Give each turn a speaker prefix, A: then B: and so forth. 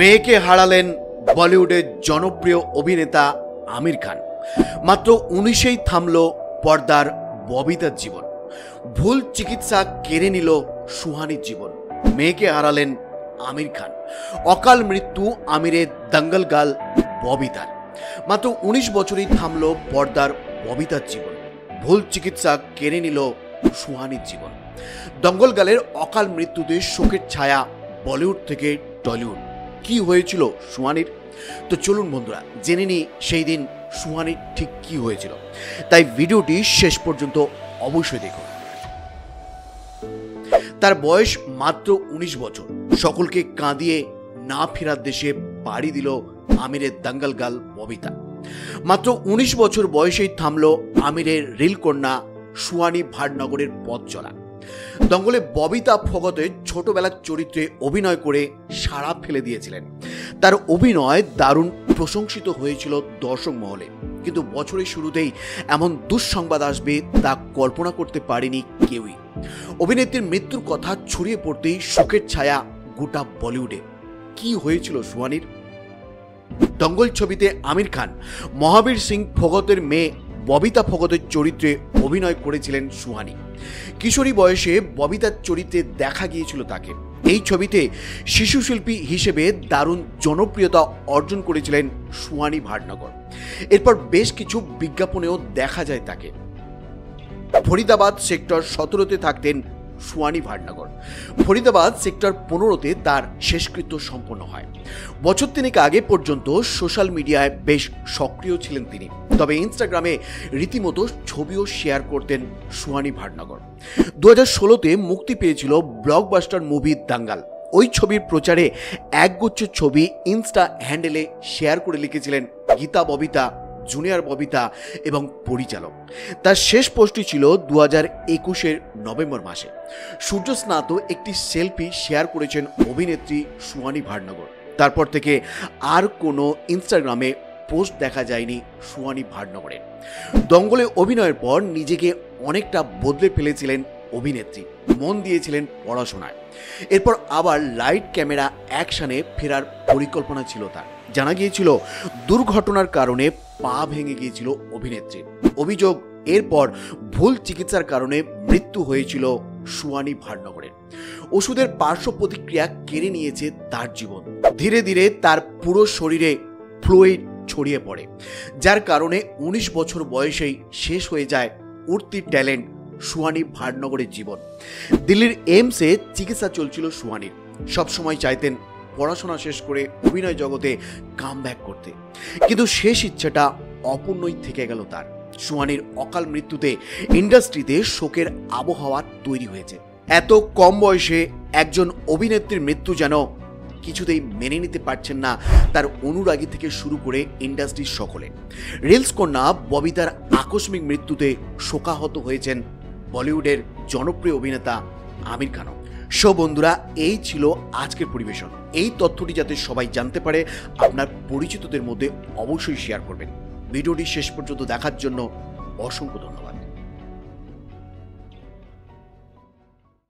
A: মেয়েকে হারালেন বলিউডের জনপ্রিয় অভিনেতা আমির খান। মাত্র 19এই থামল পর্দার ববিতার জীবন। ভুল চিকিৎসা কেড়ে নিল সুহানির জীবন। মেয়েকে হারালেন আমির খান। অকাল মৃত্যু আমিরের দঙ্গল গার্ল ববিতার। মাত্র 19 বছরেই থামল পর্দার ববিতার জীবন। ভুল চিকিৎসা কেড়ে নিল সুহানির জীবন। দঙ্গল গার্লের অকাল মৃত্যুতে শোকের ছায়া বলিউড থেকে টলিউড। কি হয়েছিল সুহানির? তো চলুন বন্ধুরা জেনে নিই সেই দিন সুহানির ঠিক কি হয়েছিল। তাই ভিডিওটি শেষ পর্যন্ত অবশ্যই দেখুন। তার বয়স মাত্র 19 বছর। সকলকে কাঁদিয়ে না ফেরার দেশে পাড়ি দিল আমিরের দঙ্গল গার্ল ববিতা। মাত্র 19 বছর বয়সেই থামল আমিরের রিল কন্যা সুহানি ভাটনগরের পথ চলা। দঙ্গলে ববিতা ফগতের ছোটবেলার চরিত্রে অভিনয় করে সাড়া ফেলে দিয়েছিলেন। তার অভিনয় দারুণ প্রশংসিত হয়েছিল দর্শক মহলে। কিন্তু বছরের শুরুতেই এমন দুঃসংবাদ আসবে তা কল্পনা করতে পারেনি কেউই। অভিনেত্রীর মৃত্যুর কথা ছড়িয়ে পড়তেই শোকের ছায়া গোটা বলিউডে। কি হয়েছিল সুহানির? দঙ্গল ছবিতে আমির খান মহাবীর সিং ফগতের মেয়ে ববিতা ফগতের চরিত্রে অভিনয় করেছিলেন সুহানি। কিশোরী বয়সে ববিতার চরিত্রে দেখা গিয়েছিল তাকে। এই ছবিতে শিশু শিল্পী হিসেবে দারুণ জনপ্রিয়তা অর্জন করেছিলেন সুহানি ভাটনগর। এরপর বেশ কিছু বিজ্ঞাপনেও দেখা যায় তাকে। ফরিদাবাদ সেক্টর 17-তে থাকতেন সুহানি ভাটনগর। ফরিদাবাদ সেক্টর 15-তে তার শেষকৃত্য সম্পন্ন হয়। বছর তিনেক আগে পর্যন্ত সোশ্যাল মিডিয়ায় বেশ সক্রিয় ছিলেন তিনি। তবে ইনস্টাগ্রামে রীতিমতো ছবিও শেয়ার করতেন সুহানি ভাটনগর। 2016-তে মুক্তি পেয়েছিল ব্লকবাস্টার মুভি দাঙ্গাল। ওই ছবির প্রচারে একগুচ্ছ ছবি ইনস্টা হ্যান্ডেলে শেয়ার করে লিখেছিলেন গীতা ববিতা, জুনিয়র ববিতা এবং পরিচালক। তার শেষ পোস্টটি ছিল 2021-এর নভেম্বর মাসে। সূর্যস্নাত একটি সেলফি শেয়ার করেছেন অভিনেত্রী সুহানি ভাটনগর। তারপর থেকে আর কোনো ইনস্টাগ্রামে পোস্ট দেখা যায়নি সুহানি ভাটনগরের। দঙ্গলে অভিনয়ের পর নিজেকে অনেকটা বদলে ফেলেছিলেন অভিনেত্রী। মন দিয়েছিলেন পড়াশোনায়। এরপর আবার লাইট ক্যামেরা অ্যাকশনে ফেরার পরিকল্পনা ছিল তার। জানা গিয়েছিল দুর্ঘটনার কারণে পা ভেঙে গিয়েছিল অভিনেত্রীর। অভিযোগ এরপর ভুল চিকিৎসার কারণে মৃত্যু হয়েছিল সুহানি ভাটনগরের। ওষুধের পার্শ্ব প্রতিক্রিয়া কেড়ে নিয়েছে তার জীবন। ধীরে ধীরে তার পুরো শরীরে ফ্লুইড ছড়িয়ে পড়ে, যার কারণে 19 বছর বয়সেই শেষ হয়ে যায় উঠতি ট্যালেন্ট সুহানি ভাটনগরের জীবন। দিল্লির এইমসে চিকিৎসা চলছিল সুহানির। সবসময় চাইতেন পড়াশোনা শেষ করে অভিনয় জগতে কামব্যাক করতে, কিন্তু শেষ ইচ্ছাটা অপূর্ণই থেকে গেল তার। সুহানির অকাল মৃত্যুতে ইন্ডাস্ট্রিতে শোকের আবহাওয়া তৈরি হয়েছে। এত কম বয়সে একজন অভিনেত্রীর মৃত্যু যেন কিছুতেই মেনে নিতে পারছেন না তার অনুরাগী থেকে শুরু করে ইন্ডাস্ট্রির সকলে। রিলস কন্যা ববিতার আকস্মিক মৃত্যুতে শোকাহত হয়েছেন বলিউডের জনপ্রিয় অভিনেতা আমির খানও। বন্ধুরা, এই ছিল আজকের পরিবেশন। এই তথ্যটি যাতে সবাই জানতে পারে আপনার পরিচিতদের মধ্যে অবশ্যই শেয়ার করবেন। ভিডিওটি শেষ পর্যন্ত দেখার জন্য অসংখ্য ধন্যবাদ।